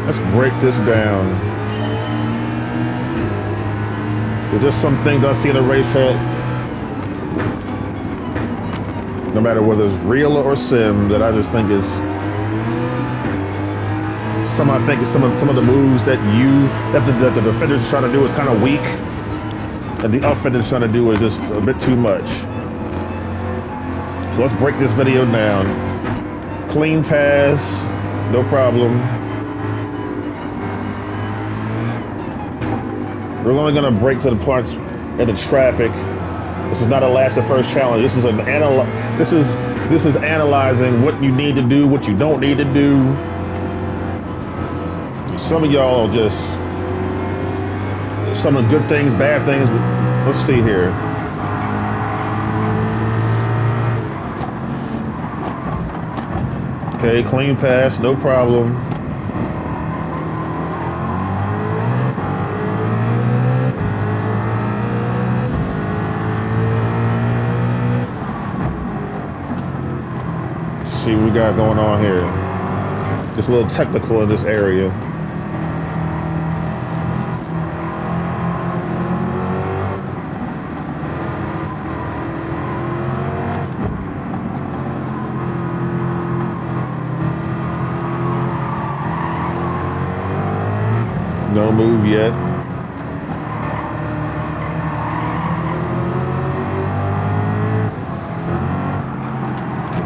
Let's break this down. There's just some things I see in a racetrack, no matter whether it's real or sim, that I just think is some of the moves that the defender's trying to do is kind of weak, and the offender's trying to do is just a bit too much. So let's break this video down. Clean pass, no problem. We're only gonna break to the parts in the traffic. This is not a last and first challenge. This is this is analyzing what you need to do, what you don't need to do. Some of y'all just some of the good things, bad things. Let's see here. Okay, clean pass, no problem. Let's see what we got going on here. Just a little technical in this area. No move yet.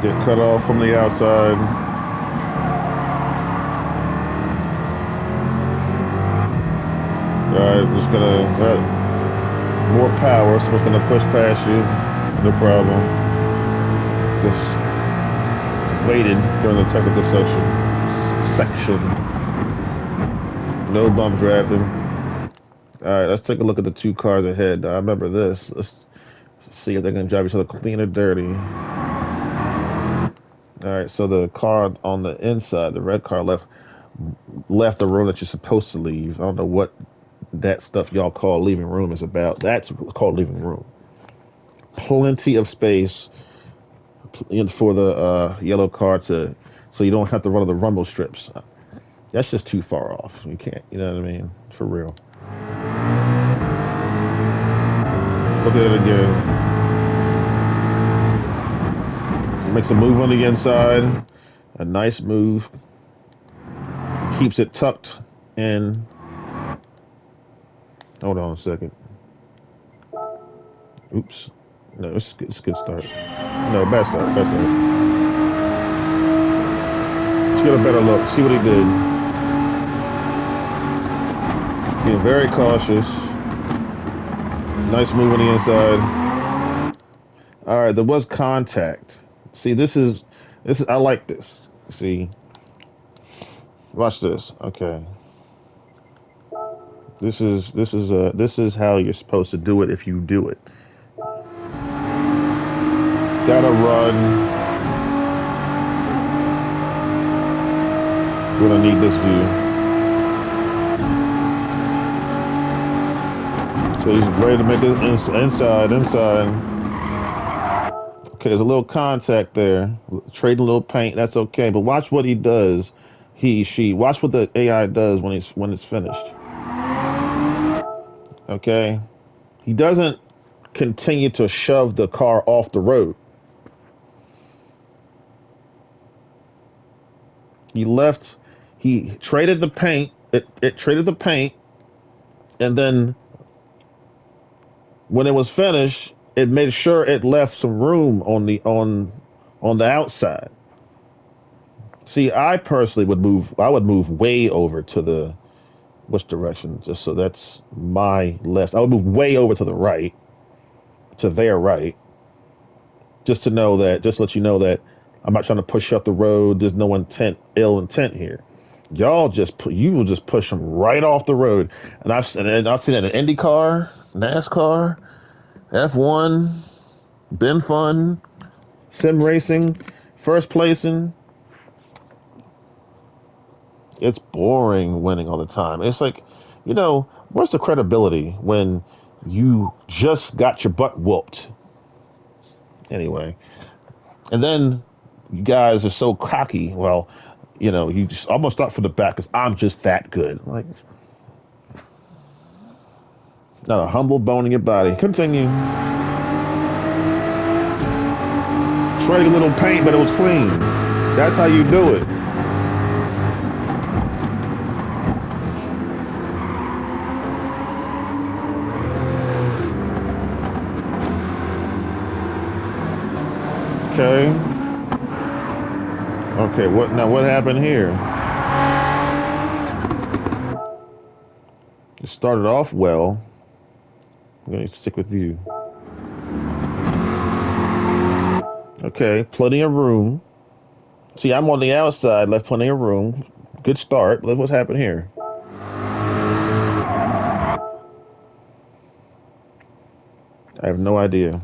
Get cut off from the outside. Alright, just gonna more power, so it's gonna push past you. No problem. Just waited during the technical section. No bump drafting. Alright, let's take a look at the two cars ahead. I remember this. Let's see if they're gonna drive each other clean or dirty. Alright, so the car on the inside, the red car left the room that you're supposed to leave. I don't know what that stuff y'all call leaving room is about. That's called leaving room. Plenty of space for the yellow car so you don't have to run on the rumble strips. That's just too far off. You can't, you know what I mean? For real. Look at it again. Makes a move on the inside. A nice move. Keeps it tucked in. Hold on a second. Oops. No, it's a good start. No, bad start. Let's get a better look. See what he did. Being very cautious. Nice move on the inside. All right, there was contact. See, this is I like this. See, watch this. Okay, this is how you're supposed to do it if you do it. Gotta run. We're gonna need this view. So he's ready to make it inside. Okay, there's a little contact there. Trading a little paint, that's okay. But watch what he does. She. Watch what the AI does when it's finished. Okay? He doesn't continue to shove the car off the road. He traded the paint. It traded the paint, and then when it was finished, it made sure it left some room on the outside. See, I personally would move way over to the which direction? Just so that's my left. I would move way over to the right, to their right, just to let you know that I'm not trying to push up the road. There's no ill intent here. You will just push them right off the road. And I've seen that in IndyCar, NASCAR, F1, been fun, sim racing, first placing. It's boring winning all the time. It's like, where's the credibility when you just got your butt whooped? Anyway, and then you guys are so cocky. Well, You know, you just almost start from the back because I'm just that good. Like, not a humble bone in your body. Continue. Trade a little paint, but it was clean. That's how you do it. Okay. Okay, what now? What happened here? It started off well. I'm going to stick with you. Okay, plenty of room. See, I'm on the outside, left plenty of room. Good start. Look what's happened here. I have no idea.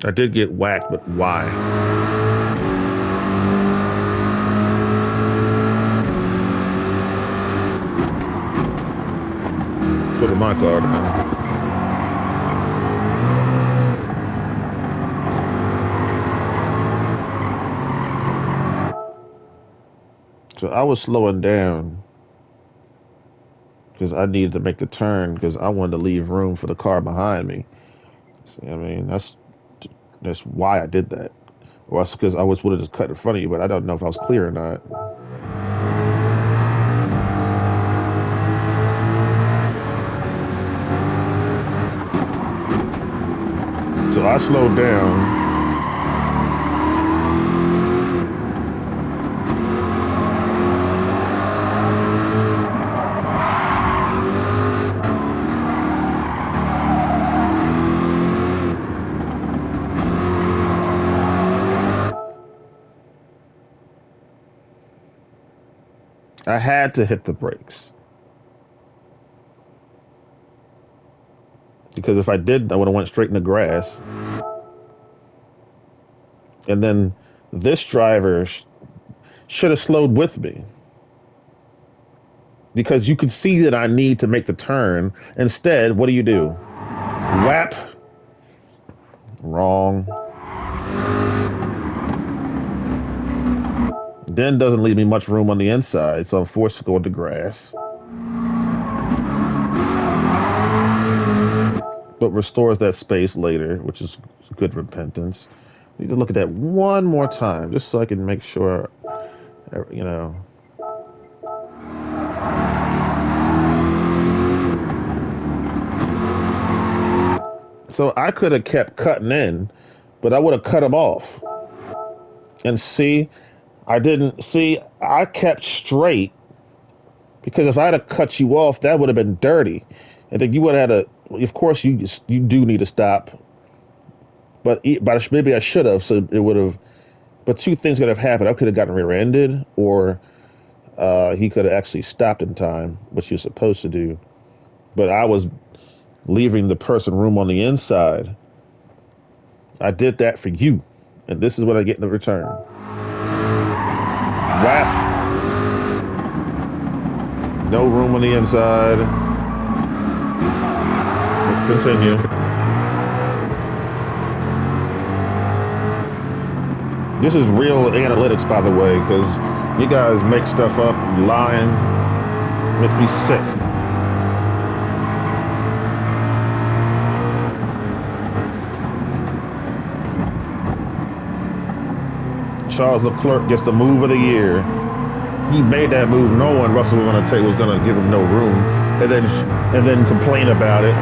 I did get whacked, but why? Let's go to my car now. So I was slowing down because I needed to make the turn because I wanted to leave room for the car behind me. See, I mean, that's why I did that. Or that's because I was wanted to cut in front of you, but I don't know if I was clear or not. So I slowed down. I had to hit the brakes because if I didn't, I would have went straight in the grass. And then this driver should have slowed with me because you could see that I need to make the turn. Instead, what do? Whap. Wrong. Then doesn't leave me much room on the inside, so I'm forced to go into grass. But restores that space later, which is good repentance. Need to look at that one more time, just so I can make sure, you know. So I could have kept cutting in, but I would have cut him off. And see, I didn't see. I kept straight because if I'd have cut you off, that would have been dirty, and then you would have had to. Of course, you do need to stop, but maybe I should have. So it would have. But two things could have happened. I could have gotten rear-ended, or he could have actually stopped in time, which you're supposed to do. But I was leaving the person room on the inside. I did that for you, and this is what I get in return. Whap. No room on the inside. Let's continue. This is real analytics, by the way, because you guys make stuff up, lying. Makes me sick. Charles Leclerc gets the move of the year. He made that move knowing Russell was going to give him no room, and then complain about it.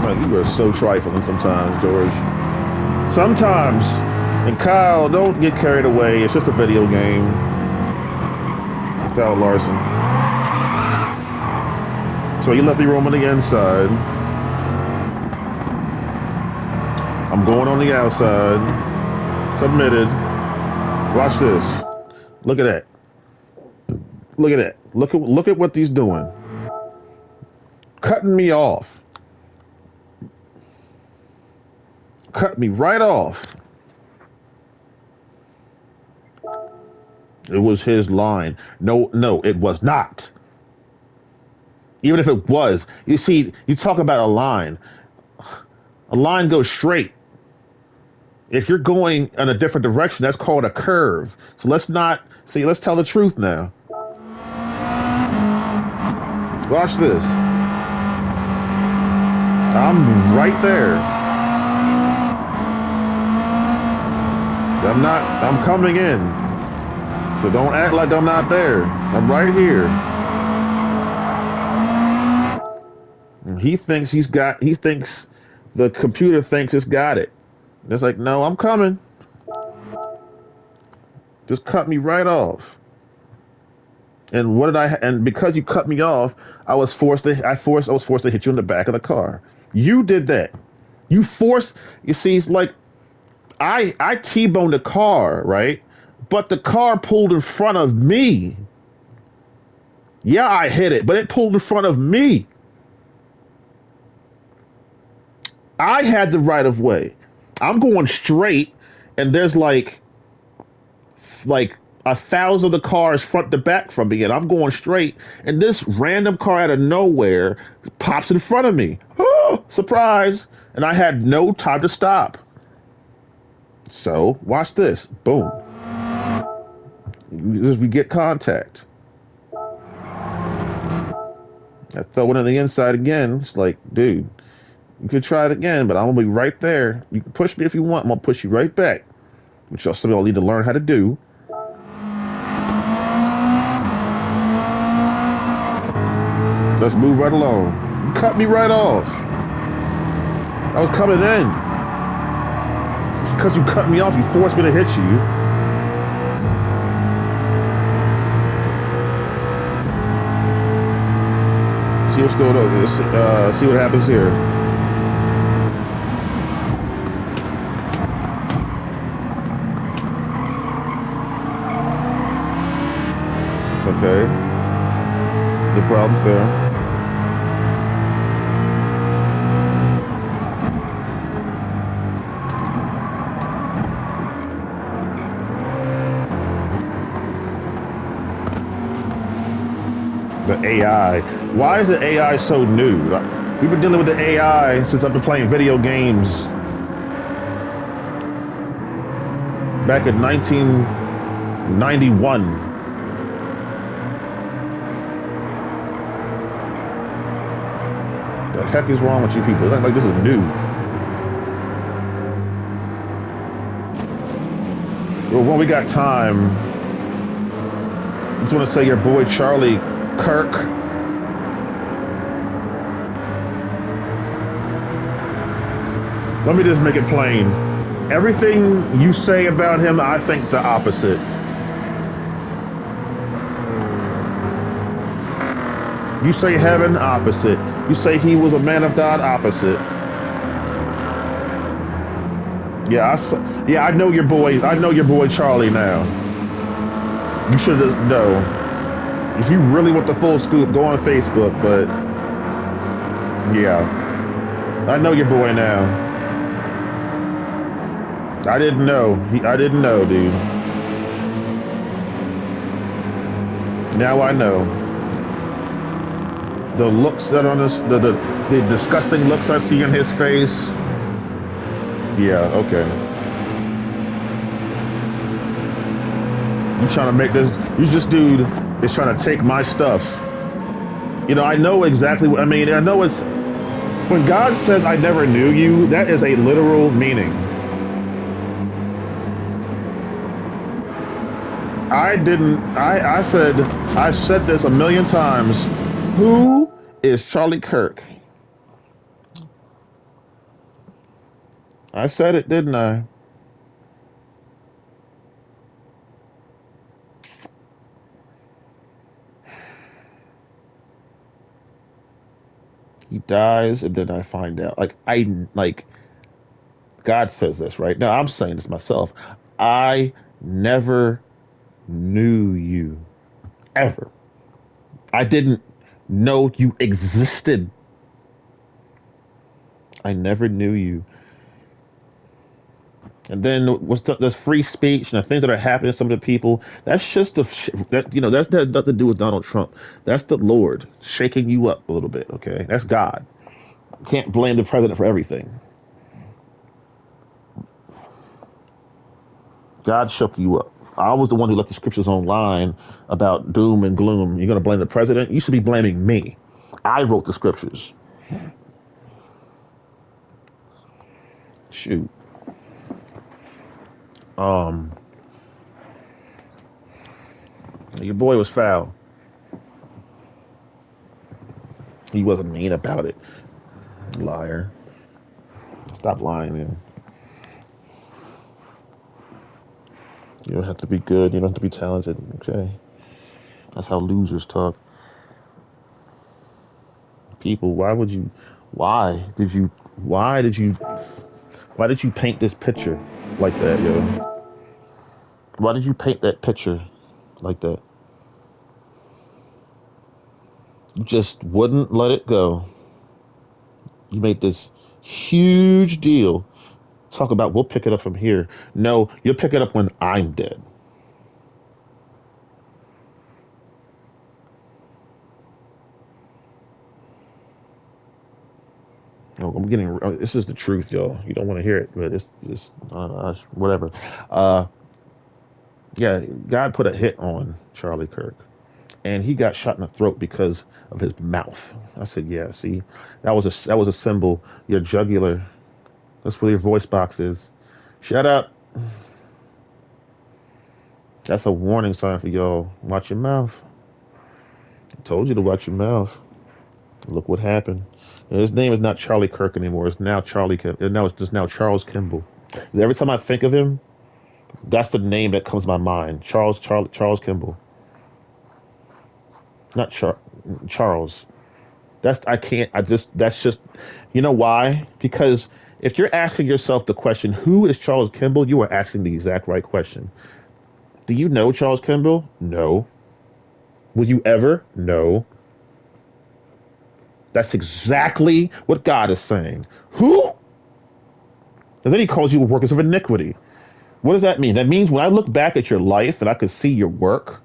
Like, you are so trifling sometimes, George. Sometimes. And Kyle, don't get carried away. It's just a video game. Kyle Larson. So he left me room on the inside. I'm going on the outside. Committed. Watch this. Look at that. Look at that. Look at what he's doing. Cutting me off. Cut me right off. It was his line. No, it was not. Even if it was, you see, you talk about a line. A line goes straight. If you're going in a different direction, that's called a curve. So let's not see. Let's tell the truth now. Watch this. I'm right there. I'm not. I'm coming in. So don't act like I'm not there. I'm right here. He thinks he's got. He thinks the computer thinks it's got it. It's like, no, I'm coming. Just cut me right off. And what did I? And because you cut me off, I was forced to. I was forced to hit you in the back of the car. You did that. You forced. You see, it's like I T-boned the car, right? But the car pulled in front of me. Yeah, I hit it, but it pulled in front of me. I had the right of way. I'm going straight, and there's like 1,000 of the cars front to back from me, and I'm going straight, and this random car out of nowhere pops in front of me. Oh, surprise! And I had no time to stop. So watch this. Boom. We get contact. I throw it on the inside again. It's like, dude, you could try it again, but I'm gonna be right there. You can push me if you want. I'm gonna push you right back, which y'all still need to learn how to do. Let's move right along. You cut me right off. I was coming in. Because you cut me off, you forced me to hit you. See what's going on. See what happens here. Okay. The problem's there. The AI. Why is the AI so new? We've been dealing with the AI since I've been playing video games. Back in 1991. The heck is wrong with you people? It's like this is new. Well, when we got time, I just want to say your boy Charlie Kirk. Let me just make it plain. Everything you say about him, I think the opposite. You say heaven, opposite. You say he was a man of God, opposite. Yeah, I know your boy. I know your boy Charlie now. You should know. If you really want the full scoop, go on Facebook. But yeah, I know your boy now. I didn't know. I didn't know, dude. Now I know. The looks that are on this, the disgusting looks I see in his face. Yeah, okay. You trying to make this? This dude is trying to take my stuff. You know, I know exactly what I mean. I know it's when God says I never knew you. That is a literal meaning. I didn't. I said. I said this a million times. Who is Charlie Kirk? I said it, didn't I? He dies, and then I find out. Like God says this, right? Now I'm saying this myself. I never knew you ever. I didn't know you existed. I never knew you. And then what's the free speech and the things that are happening to some of the people? That's just that that's nothing to do with Donald Trump. That's the Lord shaking you up a little bit. Okay, that's God. Can't blame the president for everything. God shook you up. I was the one who left the scriptures online about doom and gloom. You're going to blame the president? You should be blaming me. I wrote the scriptures. Shoot. Um, your boy was foul. He wasn't mean about it. Liar. Stop lying, man. You don't have to be good. You don't have to be talented. Okay. That's how losers talk. People, why did you, why did you, why did you paint this picture like that, yo? Why did you paint that picture like that? You just wouldn't let it go. You made this huge deal. Talk about we'll pick it up from here. No, you'll pick it up when I'm dead. Oh, I'm getting. This is the truth, y'all. You don't want to hear it, but it's just whatever. Uh, yeah, God put a hit on Charlie Kirk, and he got shot in the throat because of his mouth. I said, yeah. See, that was a symbol. Your jugular. That's where your voice box is. Shut up. That's a warning sign for y'all. Watch your mouth. I told you to watch your mouth. Look what happened. And his name is not Charlie Kirk anymore. It's now Charlie. Now it's just now Charles Kimball. Every time I think of him, that's the name that comes to my mind. Charles Kimball. Not Charles. That's I can't. I just that's just. You know why? Because if you're asking yourself the question, "Who is Charles Kimball?" you are asking the exact right question. Do you know Charles Kimball? No. Will you ever? No. That's exactly what God is saying. Who? And then he calls you workers of iniquity. What does that mean? That means when I look back at your life and I could see your work,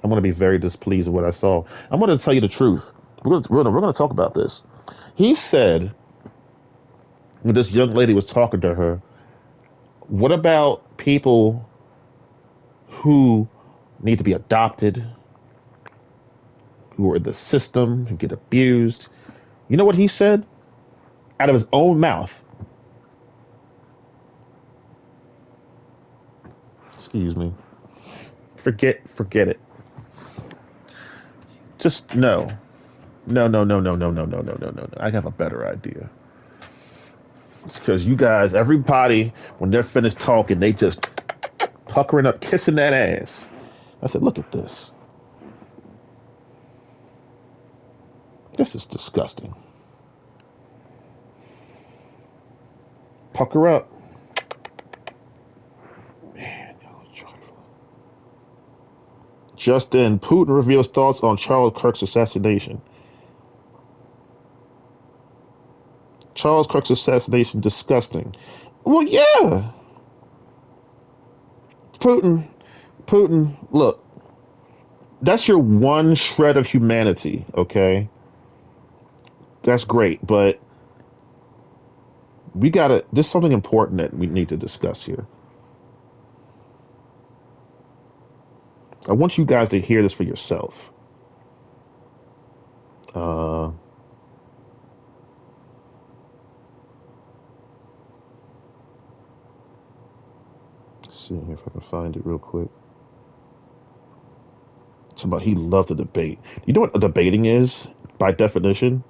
I'm going to be very displeased with what I saw. I'm going to tell you the truth. We're going to talk about this. He said, when this young lady was talking to her, what about people who need to be adopted, who are in the system, who get abused? You know what he said? Out of his own mouth. Excuse me. Forget it. Just no. No, no, no, no, no, no, no, no, no, no, no. I have a better idea. It's because you guys, everybody, when they're finished talking, they just puckering up, kissing that ass. I said, look at this. This is disgusting. Pucker up. Man, y'all are trifling. Just then, Putin reveals thoughts on Charles Kirk's assassination. Charles Kirk's assassination disgusting. Well, yeah. Putin, Putin, look, that's your one shred of humanity, okay? That's great, but there's something important that we need to discuss here. I want you guys to hear this for yourself. Uh, let's see if I can find it real quick. Somebody he loved to debate. You know what debating is by definition?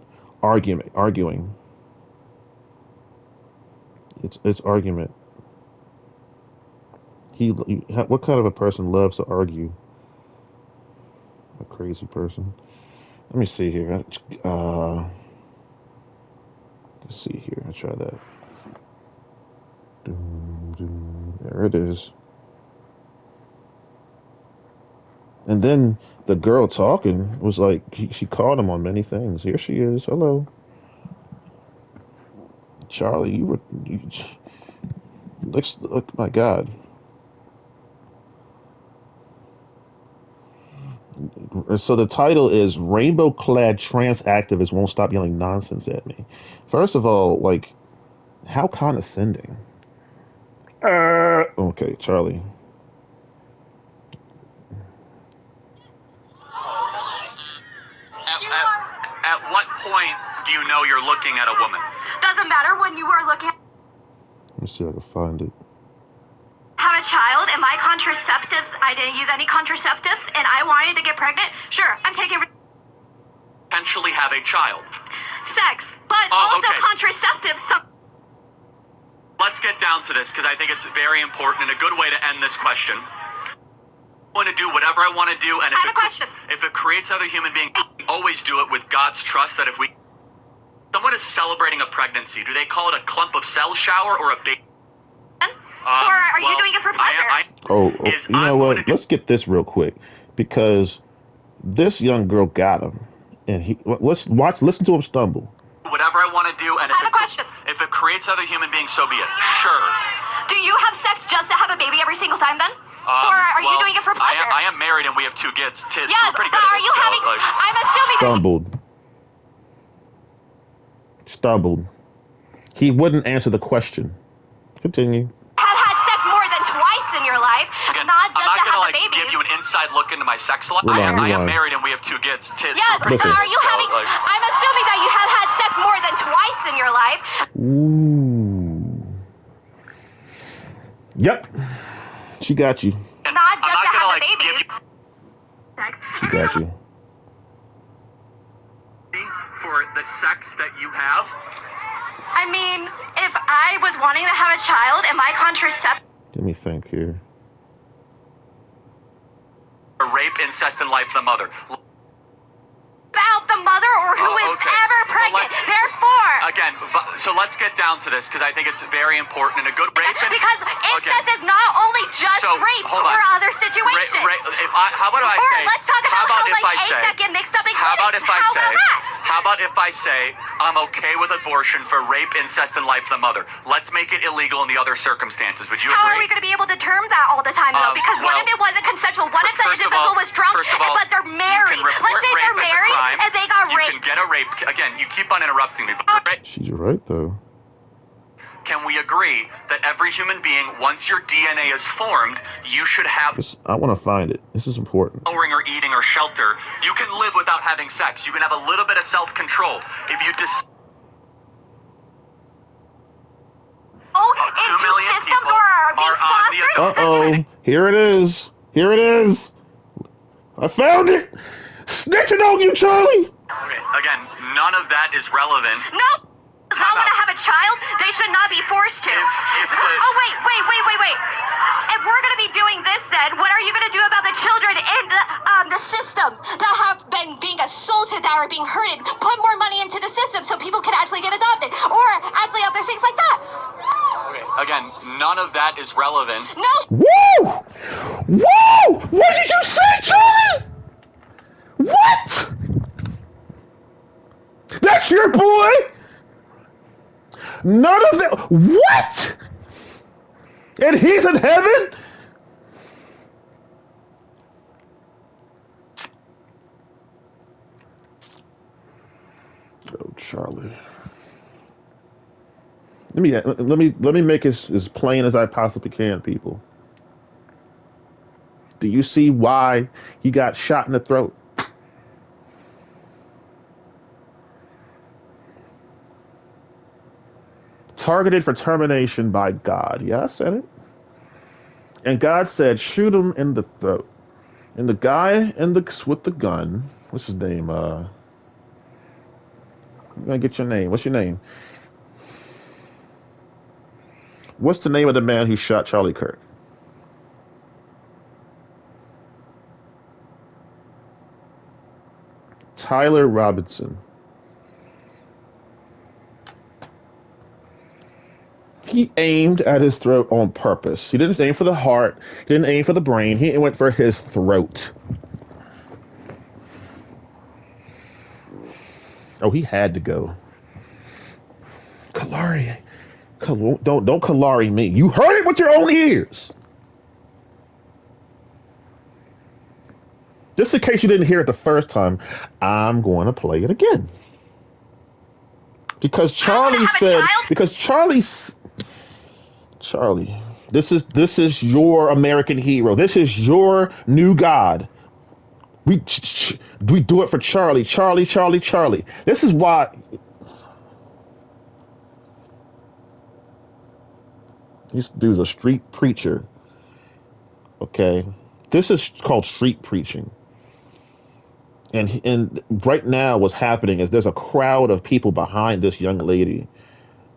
Arguing. It's argument. What kind of a person loves to argue? A crazy person. Let me see here. Let's see here. I try that. There it is. And then the girl talking was like she called him on many things. Here she is. Hello, Charlie. Look. My God. So the title is "Rainbow Clad Trans Activists Won't Stop Yelling Nonsense at Me." First of all, like, how condescending. Okay, Charlie. At what point do you know you're looking at a woman? Doesn't matter when you were looking. Let me see if I can find it. Have a child and my contraceptives, I didn't use any contraceptives and I wanted to get pregnant. Sure, I'm taking Potentially have a child. sex, but also okay. contraceptives. Let's get down to this because I think it's very important and a good way to end this question. I want to do whatever I want to do, and I have a question. If it creates other human beings, always do it with God's trust that if someone is celebrating a pregnancy, do they call it a clump of cell shower or a baby? Or are you doing it for pleasure? You know what? Let's get this real quick because this young girl got him, and listen to him stumble. Whatever I want to do, and I have a question. If it creates other human beings, so be it. Sure. Do you have sex just to have a baby every single time then? Or are you doing it for pleasure? I am married and we have 2 kids. Yeah, so pretty good but are you having? I'm assuming Stumbled. He wouldn't answer the question. Continue. Have had sex more than twice in your life, Again, not just I'm not to have gonna a baby. give you an inside look into my sex life. Relax, I am relax. married and we have 2 kids. Yeah, so but are you having? I'm assuming that you have had sex more than twice in your life. Ooh. Yep. She got you. Not just to have a baby. Sex. She got you. For the sex that you have. I mean, if I was wanting to have a child and my contraceptive. Let me think here. Rape, incest, and life of the mother. About the mother or who is ever pregnant. Therefore. Again, so let's get down to this because I think it's very important and a good rape. Because incest is not only just rape or other situations. How about if I say? Let's talk about how eggs that get mixed up in How about if I say? that? How about if I say I'm okay with abortion for rape, incest, and life of the mother? Let's make it illegal in the other circumstances. Would you agree? How are we going to be able to term that all the time though? Because what if it wasn't consensual? What if the individual was drunk but they're married? Let's say they're married and they got raped. You can get a rape. Again, you keep on interrupting me. She's right though. Can we agree that every human being, once your DNA is formed, you should have I want to find it. This is important. Showering or eating or shelter. You can live without having sex. You can have a little bit of self-control. If you into systems or are being fostered. Uh-oh. Here it is. Here it is. I found it. Snitching on you, Charlie. Okay. Again, none of that is relevant. No. If I want to have a child, they should not be forced to. Oh, wait. If we're going to be doing this, then what are you going to do about the children in the systems that have been being assaulted, that are being hurted? Put more money into the system so people can actually get adopted, or actually other things like that. Okay. Again, none of that is relevant. No. Woo! Woo! What did you say, Charlie? What? That's your boy? None of that. What? And he's in heaven? Oh, Charlie. Let me make it as plain as I possibly can, people. Do you see why he got shot in the throat? Targeted for termination by God. Yeah, I said it. And God said, shoot him in the throat. And the guy with the gun, what's his name? I'm gonna get your name. What's your name? What's the name of the man who shot Charlie Kirk? Tyler Robinson. He aimed at his throat on purpose. He didn't aim for the heart. He didn't aim for the brain. He went for his throat. Oh, he had to go. Kalari. Don't Kalari me. You heard it with your own ears. Just in case you didn't hear it the first time, I'm going to play it again. Because Charlie said, because Charlie, This is your American hero. This is your new God. We do it for Charlie, Charlie, Charlie, Charlie. This is why this dude's a street preacher. Okay, this is called street preaching. And right now, what's happening is there's a crowd of people behind this young lady,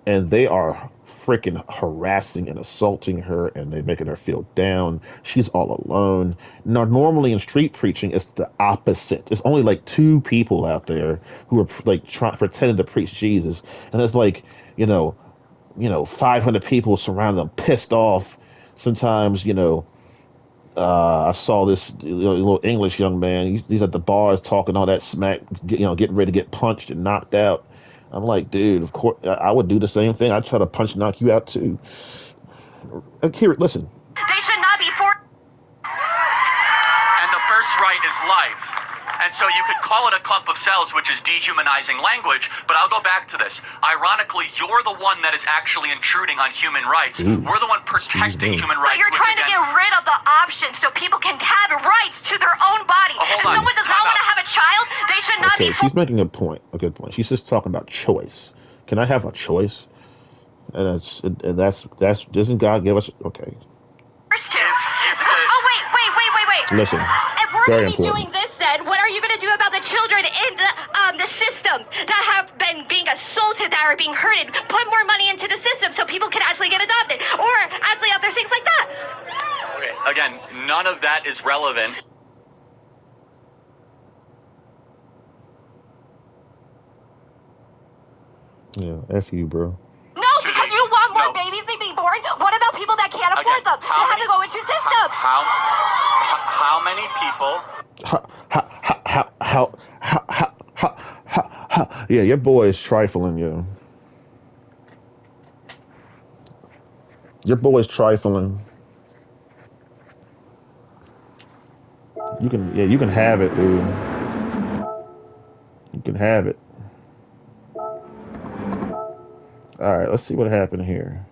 and they are freaking harassing and assaulting her, and they're making her feel down. She's all alone. Now, normally in street preaching, it's the opposite. There's only like two people out there who are like pretending to preach Jesus, and it's like, you know, 500 people surrounding them, pissed off. Sometimes, I saw this little English young man. He's at the bars talking all that smack, getting ready to get punched and knocked out. I'm like, dude, of course, I would do the same thing. I'd try to punch, knock you out too. Here, listen. They should not be forced. And the first right is life. And so you could call it a clump of cells, which is dehumanizing language, but I'll go back to this. Ironically, you're the one that is actually intruding on human rights. Ooh, we're the one protecting human rights. But you're trying to get rid of the options so people can have rights to their own body. If someone does not want to have a child, they should not be she's making a good point. She's just talking about choice. Can I have a choice? And that's doesn't God give us? Okay. forced to. Oh, wait. Listen. If we're Very going to be important. doing this, then what are you going to do about the children in the systems that have been being assaulted, that are being hurted? Put more money into the system so people can actually get adopted, or actually other things like that. Okay. Again, none of that is relevant. Yeah, F you, bro. No, because you want more babies to be born. What about people that can't afford them? They have to go into systems. How many people? Yeah, your boy is trifling, yo. Your boy is trifling. You can have it, dude. You can have it. All right, let's see what happened here.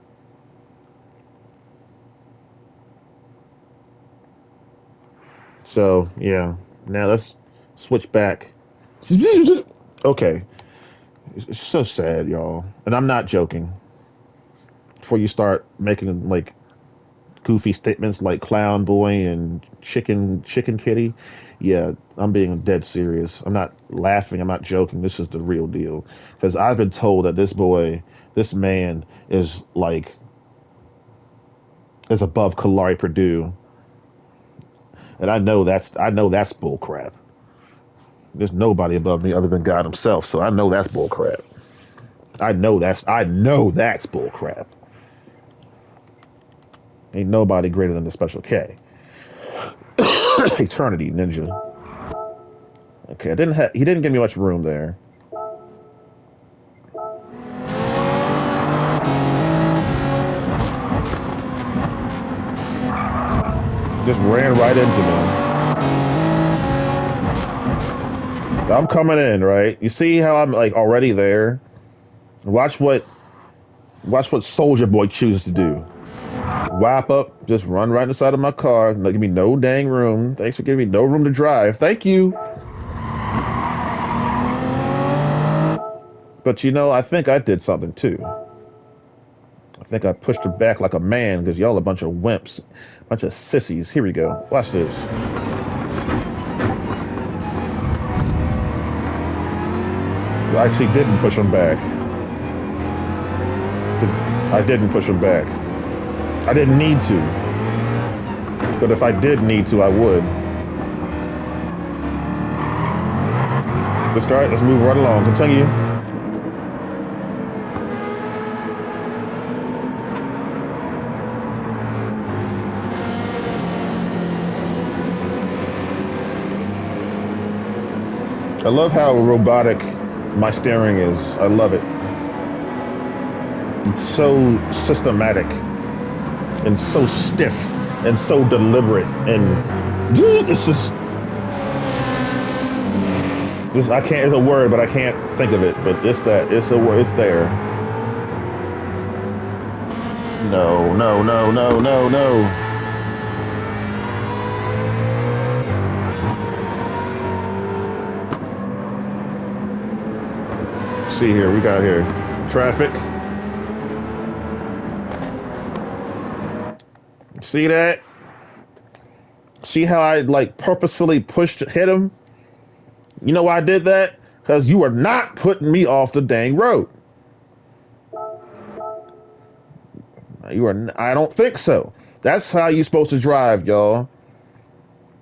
So, yeah. Now let's switch back. Okay. It's so sad, y'all. And I'm not joking. Before you start making like goofy statements like clown boy and chicken kitty, yeah, I'm being dead serious. I'm not laughing. I'm not joking. This is the real deal. Because I've been told that this man is above Kalari Purdue. And I know that's bull crap. There's nobody above me other than God himself, so I know that's bull crap. I know that's bull crap. Ain't nobody greater than the Special K. Eternity Ninja. Okay, he didn't give me much room there. Just ran right into me. I'm coming in, right? You see how I'm like already there? Watch what Soldier Boy chooses to do. Whap up, just run right inside of my car. Not give me no dang room. Thanks for giving me no room to drive. Thank you. But I think I did something too. I think I pushed her back like a man because y'all a bunch of wimps. Bunch of sissies. Here we go. Watch this. I actually didn't push him back. I didn't push him back. I didn't need to. But if I did need to, I would. Let's move right along. Continue. I love how robotic my steering is. I love it. It's so systematic and so stiff and so deliberate, and it's just I can't. It's a word, but I can't think of it. But it's there. No, no, no, no, no, no. See here, we got here traffic. See that? See how I like purposefully hit him? You know why I did that? Because you are not putting me off the dang road. You are. I don't think so. That's how you're supposed to drive, y'all.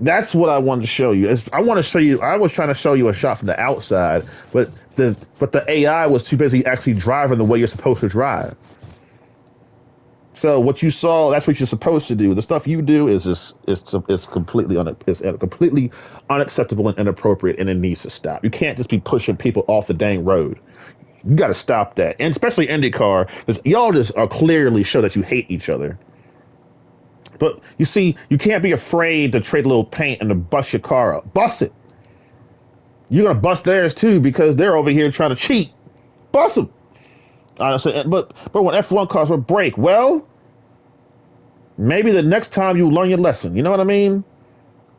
That's what I wanted to show you. I want to show you. I was trying to show you a shot from the outside, but the AI was too busy actually driving the way you're supposed to drive. So what you saw, that's what you're supposed to do. The stuff you do is completely completely unacceptable and inappropriate, and it needs to stop. You can't just be pushing people off the dang road. You got to stop that, and especially IndyCar, because y'all just are clearly show that you hate each other. But you see, you can't be afraid to trade a little paint and to bust your car up. Bust it. You're gonna bust theirs too because they're over here trying to cheat. Bust them. But when F1 cars will break, well, maybe the next time you learn your lesson. You know what I mean?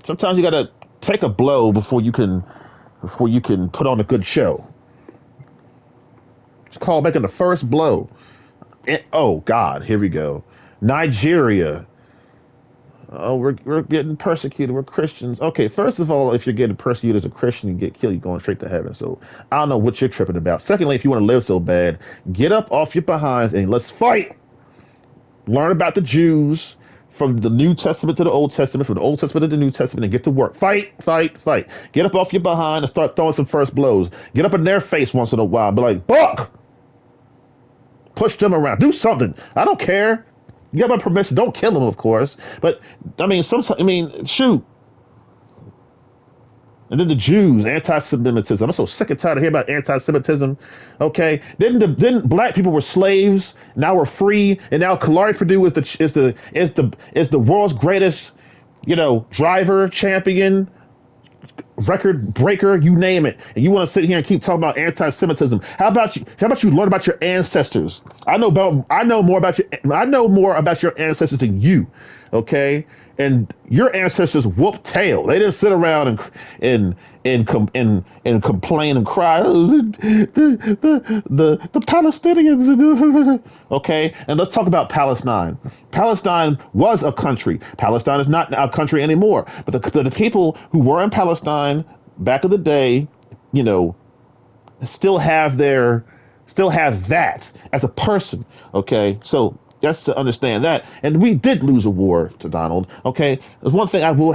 Sometimes you gotta take a blow before you can put on a good show. It's called making the first blow. Oh God, here we go. Nigeria. Oh, we're getting persecuted. We're Christians. Okay, first of all, if you're getting persecuted as a Christian, you get killed, you're going straight to heaven. So I don't know what you're tripping about. Secondly, if you want to live so bad, get up off your behinds and let's fight. Learn about the Jews from the New Testament to the Old Testament, from the Old Testament to the New Testament, and get to work. Fight, fight, fight. Get up off your behind and start throwing some first blows. Get up in their face once in a while. Be like, Buck! Push them around. Do something. I don't care. You got my permission. Don't kill them, of course. But I mean, shoot. And then the Jews, anti-Semitism. I'm so sick and tired of hearing about anti-Semitism. Okay, didn't black people were slaves? Now we're free, and now Kalari Purdue is the world's greatest, driver, champion, record breaker, you name it. And you want to sit here and keep talking about anti-Semitism? How about you learn about your ancestors? I know more about your ancestors than you. Okay, and your ancestors whooped tail. They didn't sit around and complain and cry. Oh, the Palestinians. Okay, and let's talk about Palestine. Palestine was a country. Palestine is not a country anymore. But the people who were in Palestine back in the day, still have that as a person. Okay, so that's to understand that. And we did lose a war to Donald. Okay, there's one thing I will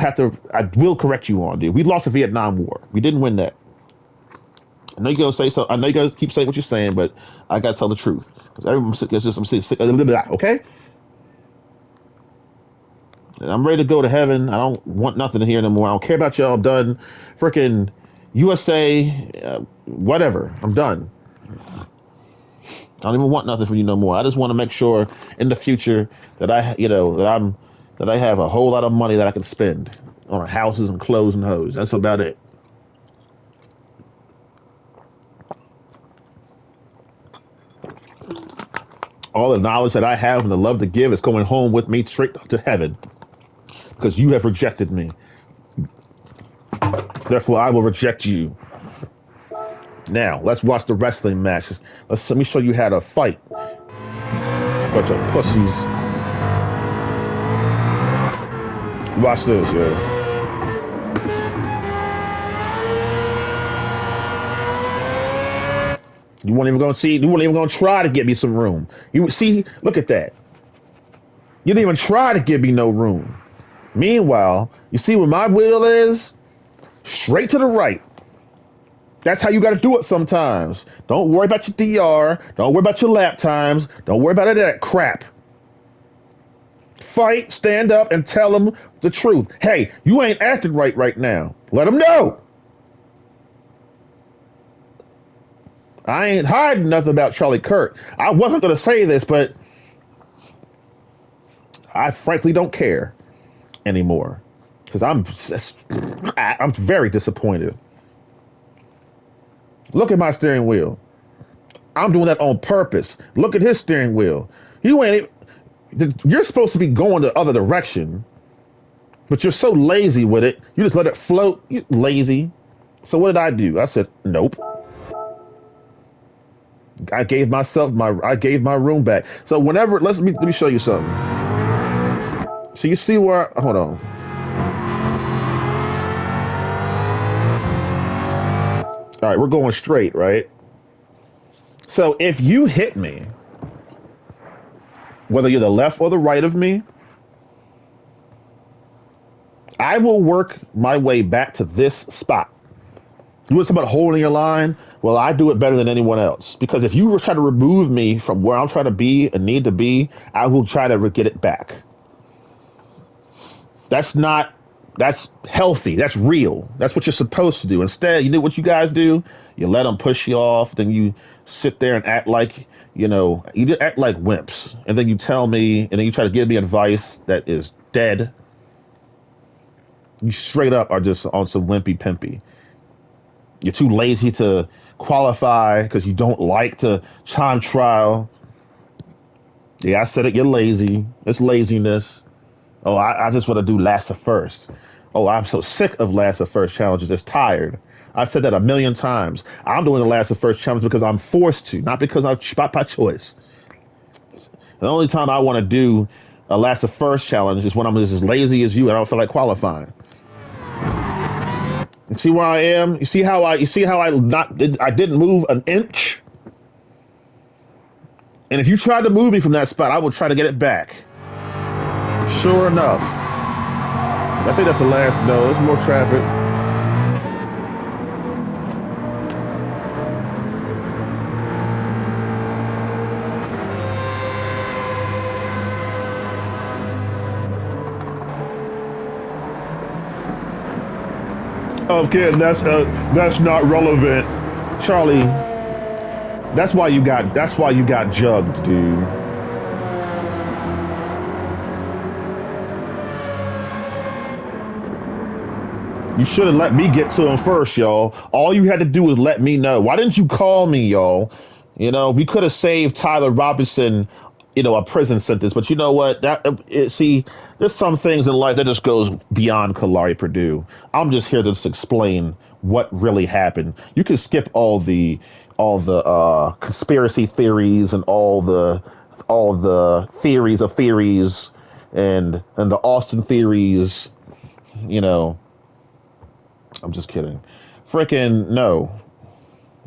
correct you on, dude. We lost the Vietnam War. We didn't win that. I know you're gonna say so. I know you guys keep saying what you're saying, but I gotta tell the truth. I'm sick. Okay. I'm ready to go to heaven. I don't want nothing to hear no more. I don't care about y'all. I'm done. Freaking USA, whatever. I'm done. I don't even want nothing from you no more. I just want to make sure in the future that I have a whole lot of money that I can spend on houses and clothes and hoes. That's about it. All the knowledge that I have and the love to give is going home with me straight to heaven because you have rejected me. Therefore, I will reject you. Now, let's watch the wrestling match. Let me show you how to fight. Bunch of pussies. Watch this, yo. You weren't even gonna try to get me some room. You see, look at that. You didn't even try to give me no room. Meanwhile, you see where my wheel is? Straight to the right. That's how you got to do it sometimes. Don't worry about your DR. Don't worry about your lap times. Don't worry about any of that crap. Fight, stand up, and tell them the truth. Hey, you ain't acting right now. Let them know. I ain't hiding nothing about Charlie Kirk. I wasn't going to say this, but I frankly don't care anymore because I'm very disappointed. Look at my steering wheel. I'm doing that on purpose. Look at his steering wheel. You ain't. You're supposed to be going the other direction, but you're so lazy with it. You just let it float. You're lazy. So what did I do? I said, nope. I gave my room back. So whenever, let me show you something. So you see where, hold on. All right, we're going straight, right? So if you hit me, whether you're the left or the right of me, I will work my way back to this spot. You want somebody holding your line? Well, I do it better than anyone else. Because if you were trying to remove me from where I'm trying to be and need to be, I will try to get it back. That's healthy. That's real. That's what you're supposed to do. Instead, you know what you guys do? You let them push you off. Then you sit there and act like, you just act like wimps. And then you tell me, and then you try to give me advice that is dead. You straight up are just on some wimpy pimpy. You're too lazy to qualify because you don't like to time trial. Yeah, I said it. You're lazy. It's laziness. Oh, I just want to do last to first. Oh, I'm so sick of last to first challenges. It's tired. I said that a million times. I'm doing the last to first challenge because I'm forced to, not because I'm by choice. The only time I want to do a last to first challenge is when I'm just as lazy as you and I don't feel like qualifying. You see where I am? You see how I didn't move an inch? And if you tried to move me from that spot, I will try to get it back. Sure enough. I think that's the last. No, there's more traffic. Okay, that's not relevant, Charlie. That's why you got jugged, dude. You should have let me get to him first, y'all. All you had to do was let me know. Why didn't you call me, y'all? We could have saved Tyler Robinson, a prison sentence. But you know what? See, there's some things in life that just goes beyond Kalari Purdue. I'm just here to just explain what really happened. You can skip all the conspiracy theories and all the theories of theories and the Austin theories. I'm just kidding. Frickin' no.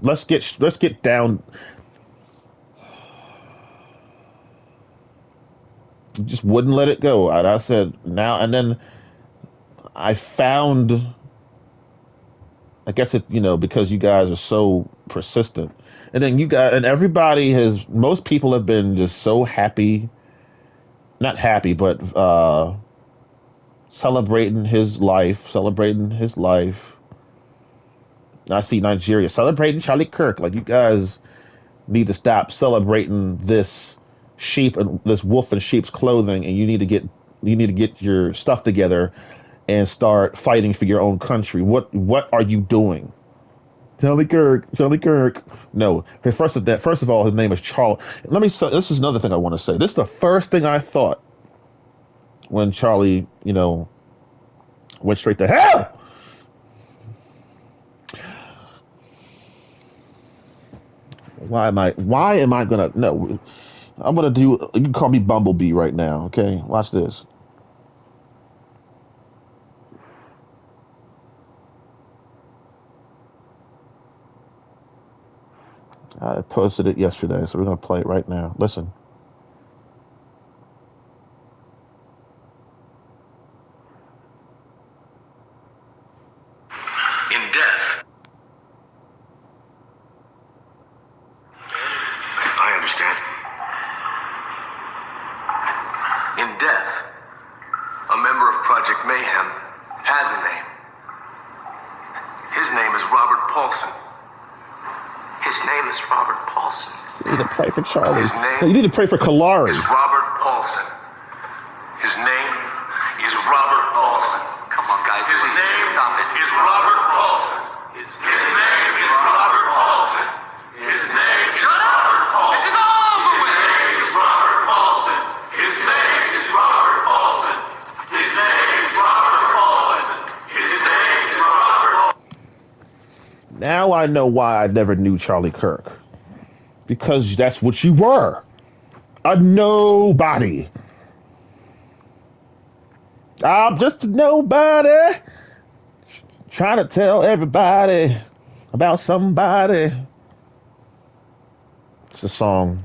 Let's get down. Just wouldn't let it go. I said now and then. I found. I guess because you guys are so persistent, and then most people have been just so happy. Not happy, but celebrating his life. I see Nigeria celebrating Charlie Kirk. Like, you guys need to stop celebrating this sheep and this wolf in sheep's clothing, and you need to get your stuff together and start fighting for your own country. What are you doing? Charlie Kirk. No. First of all, his name is Charles. This is another thing I want to say. This is the first thing I thought when Charlie, went straight to hell. Why am I gonna, no, I'm gonna do, you can call me Bumblebee right now, okay? Watch this. I posted it yesterday, so we're gonna play it right now. Listen. In death. I understand. In death, a member of Project Mayhem has a name. His name is Robert Paulson. His name is Robert Paulson. You need to pray for Charlie. His name no, you need to pray for Kalari. is Robert Paulson. His name is Robert Paulson. Come on, guys. His name is Robert Paulson. His name is Robert Paulson. His name is Robert Paulson. This is all over with. His name is Robert Paulson. His name I know why I never knew Charlie Kirk. Because that's what you were. A nobody. I'm just a nobody. Trying to tell everybody about somebody. It's a song.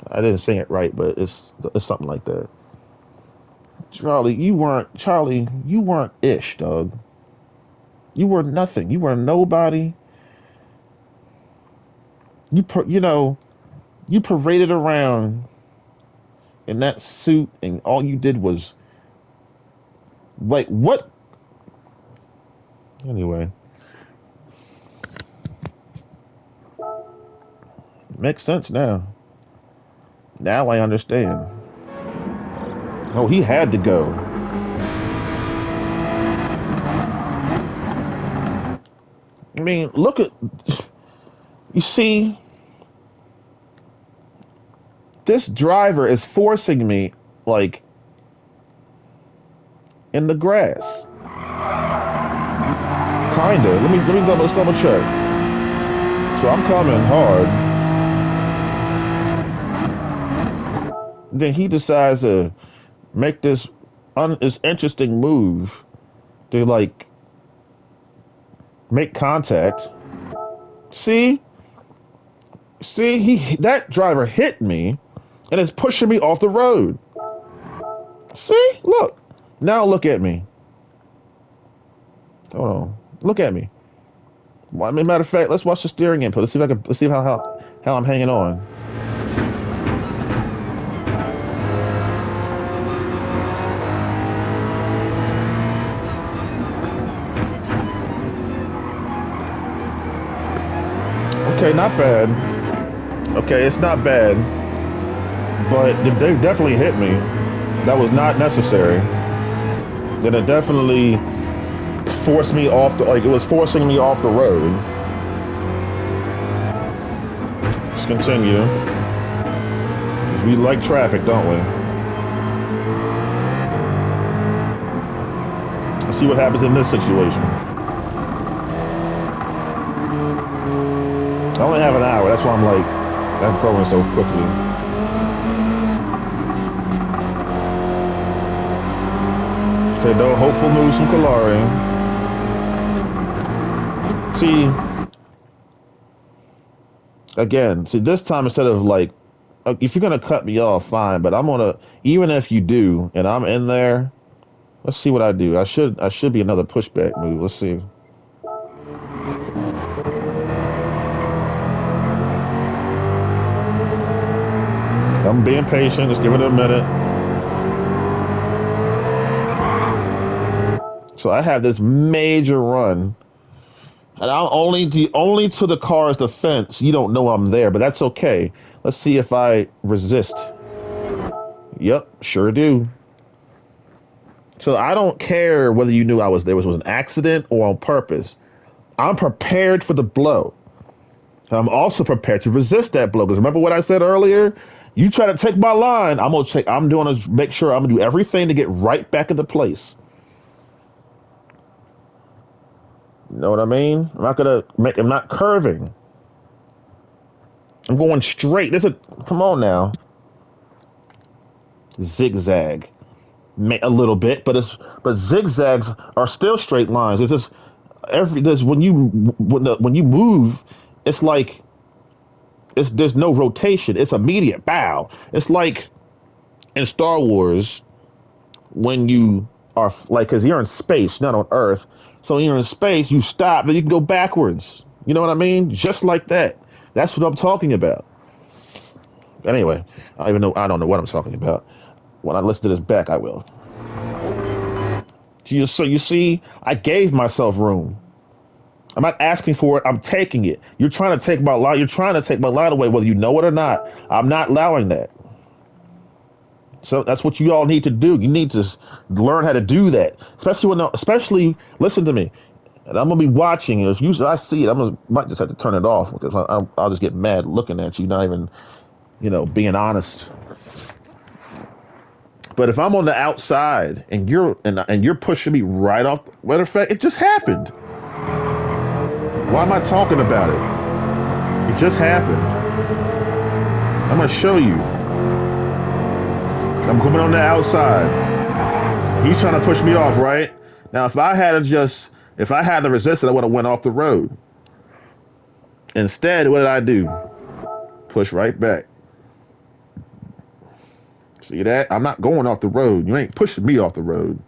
I didn't sing it right, but it's something like that. Charlie, you weren't ish, dog. You were nothing. You were nobody. You paraded around in that suit, and all you did was like what? Anyway, makes sense now. Now I understand. Oh, he had to go. I mean, look at you see. This driver is forcing me, like, in the grass. Kinda. Let's double check. So I'm coming hard. Then he decides to make this interesting move to like make contact. See, that driver hit me, and it's pushing me off the road. See, look. Now look at me. Hold on. Look at me. Well, I mean, matter of fact, let's watch the steering input. Let's see how I'm hanging on. Okay, not bad. Okay, it's not bad. But they definitely hit me. That was not necessary. Then it definitely forced me off it was forcing me off the road. Let's continue. We like traffic, don't we? Let's see what happens in this situation. I only have an hour, that's why I'm like, that's going so quickly. Okay, no hopeful moves from Kalari. See, this time instead of like, if you're gonna cut me off, fine, but even if you do, and I'm in there, let's see what I do. I should be another pushback move. Let's see. I'm being patient. Let's give it a minute. So I have this major run, and I'm only to the car's defense. You don't know I'm there, but that's okay. Let's see if I resist. Yep, sure do. So I don't care whether you knew I was there. Was an accident or on purpose. I'm prepared for the blow. And I'm also prepared to resist that blow. Because remember what I said earlier? You try to take my line, I'm doing to make sure I'm gonna do everything to get right back into place. You know what I mean? I'm not curving. I'm going straight. Come on now. Zigzag. A little bit, but zigzags are still straight lines. It's just when you move, it's like there's no rotation. It's immediate bow. It's like in Star Wars when you are like, because you're in space, not on Earth. So when you're in space, you stop, then you can go backwards. You know what I mean? Just like that. That's what I'm talking about. Anyway, I don't know what I'm talking about. When I listen to this back, I will. So you see, I gave myself room. I'm not asking for it. I'm taking it. You're trying to take my line. You're trying to take my line away, whether you know it or not. I'm not allowing that. So that's what you all need to do. You need to learn how to do that. Especially listen to me. And I'm gonna be watching you. If I see it, might just have to turn it off because I'll just get mad looking at you, not even, being honest. But if I'm on the outside and you're pushing me right off, matter of fact, it just happened. Why am I talking about it? It just happened. I'm gonna show you. I'm coming on the outside. He's trying to push me off, right? Now, if I had to resist it, I would have went off the road. Instead, what did I do? Push right back. See that? I'm not going off the road. You ain't pushing me off the road.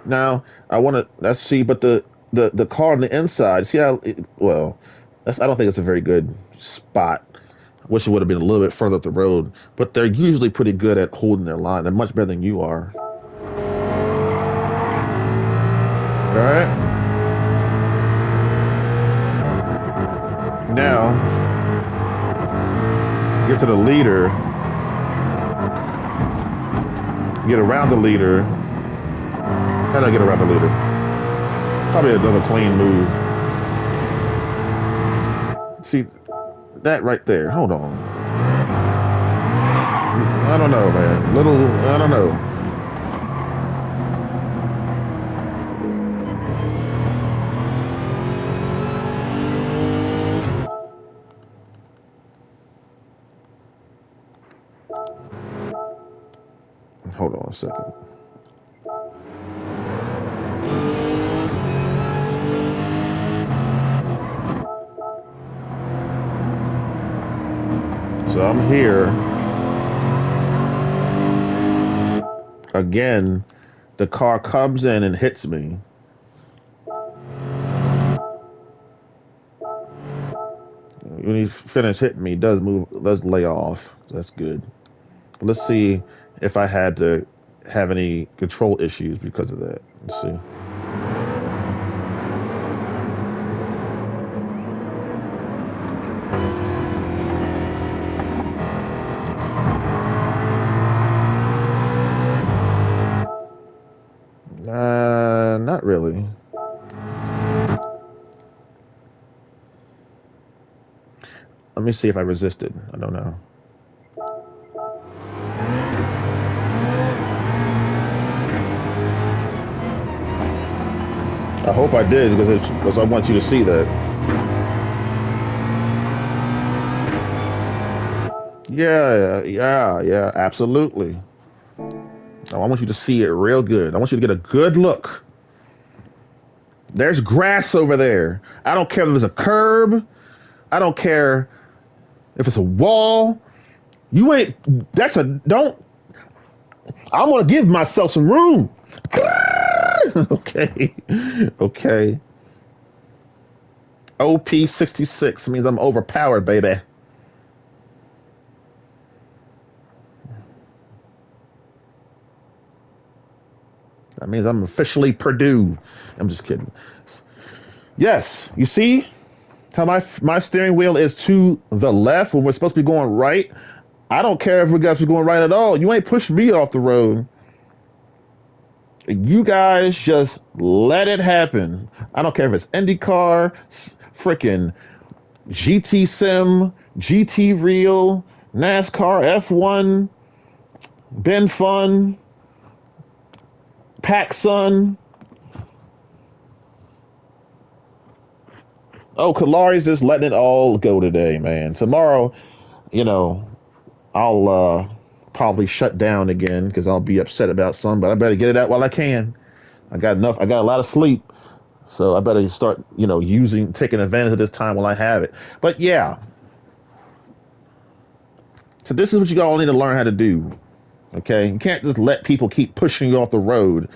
Now, let's see, but the car on the inside, see how, I don't think it's a very good spot. I wish it would have been a little bit further up the road, but they're usually pretty good at holding their line. They're much better than you are. All right. Now, get to the leader. Get around the leader. How do I get around the leader? Probably another clean move. See, that right there. Hold on. I don't know, man. I don't know. Hold on a second. So I'm here. Again, the car comes in and hits me. When he finished hitting me, he does lay off. That's good. Let's see if I had to have any control issues because of that. Let's see. Not really. Let me see if I resisted. I don't know. I hope I did because I want you to see that. Yeah, absolutely. I want you to see it real good. I want you to get a good look. There's grass over there. I don't care if it's a curb. I don't care if it's a wall. You ain't, don't, I'm gonna give myself some room. Okay. OP 66 means I'm overpowered, baby. That means I'm officially Purdue. I'm just kidding. Yes, you see how my steering wheel is to the left when we're supposed to be going right? I don't care if we guys are going right at all. You ain't pushing me off the road. You guys just let it happen. I don't care if it's IndyCar, freaking GT Sim, GT Real, NASCAR, F1, Ben Fun, PacSun. Oh, Kalari's just letting it all go today, man. Tomorrow, I'll probably shut down again because I'll be upset about some, but I better get it out while I can. I got a lot of sleep. So I better start, taking advantage of this time while I have it. But yeah. So this is what you all need to learn how to do. Okay? You can't just let people keep pushing you off the road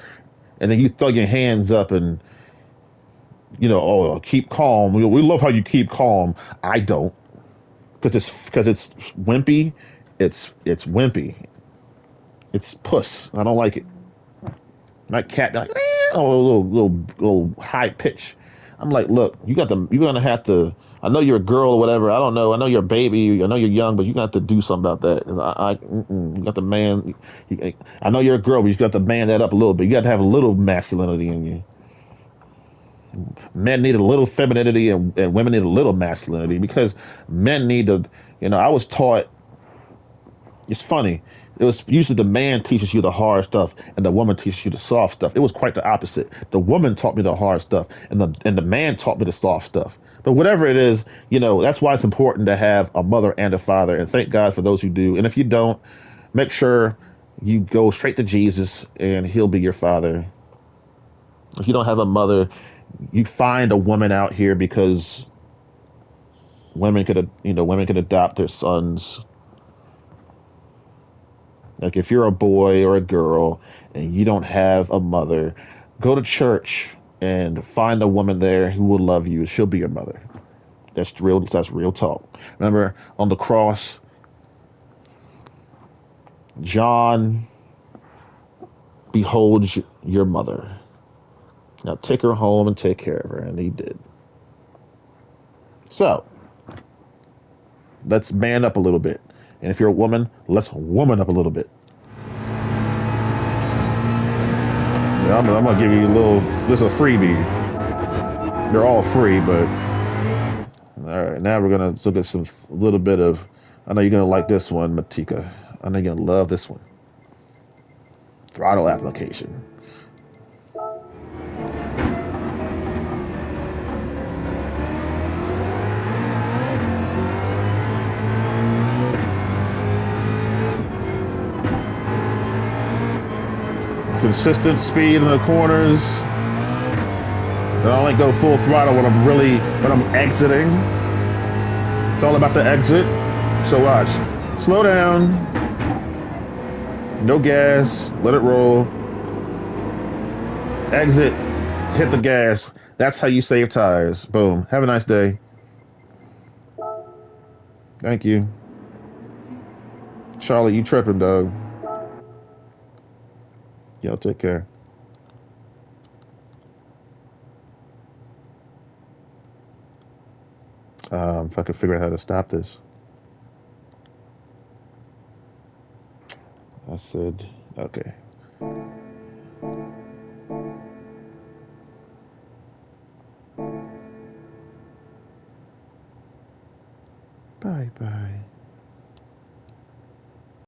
and then you throw your hands up and keep calm. We love how you keep calm. I don't. Because it's wimpy. It's wimpy. It's puss. I don't like it. My cat like little high pitch. I'm like, look, you're gonna have to. I know you're a girl or whatever. I don't know. I know you're a baby. I know you're young, but you got to do something about that. You got the man. I know you're a girl, but you got to man that up a little bit. You got to have a little masculinity in you. Men need a little femininity and women need a little masculinity because men need to. I was taught. It's funny. It was usually the man teaches you the hard stuff and the woman teaches you the soft stuff. It was quite the opposite. The woman taught me the hard stuff and the man taught me the soft stuff. But whatever it is, that's why it's important to have a mother and a father. And thank God for those who do. And if you don't, make sure you go straight to Jesus and he'll be your father. If you don't have a mother, you find a woman out here because women could adopt their sons. Like if you're a boy or a girl and you don't have a mother, go to church and find a woman there who will love you. She'll be your mother. That's real. That's real talk. Remember on the cross, John beholds your mother. Now take her home and take care of her, and he did. So let's man up a little bit. And if you're a woman, let's woman up a little bit. Yeah, I'm gonna give you a little. This is a freebie. They're all free, but all right. Now we're gonna look at a little bit of. I know you're gonna like this one, Matika. I know you're gonna love this one. Throttle application. Consistent speed in the corners. I only go full throttle when I'm exiting. It's all about the exit. So watch. Slow down. No gas. Let it roll. Exit. Hit the gas. That's how you save tires. Boom. Have a nice day. Thank you. Charlie, you tripping, dog. Y'all take care. If I could figure out how to stop this. I said, okay. Bye-bye.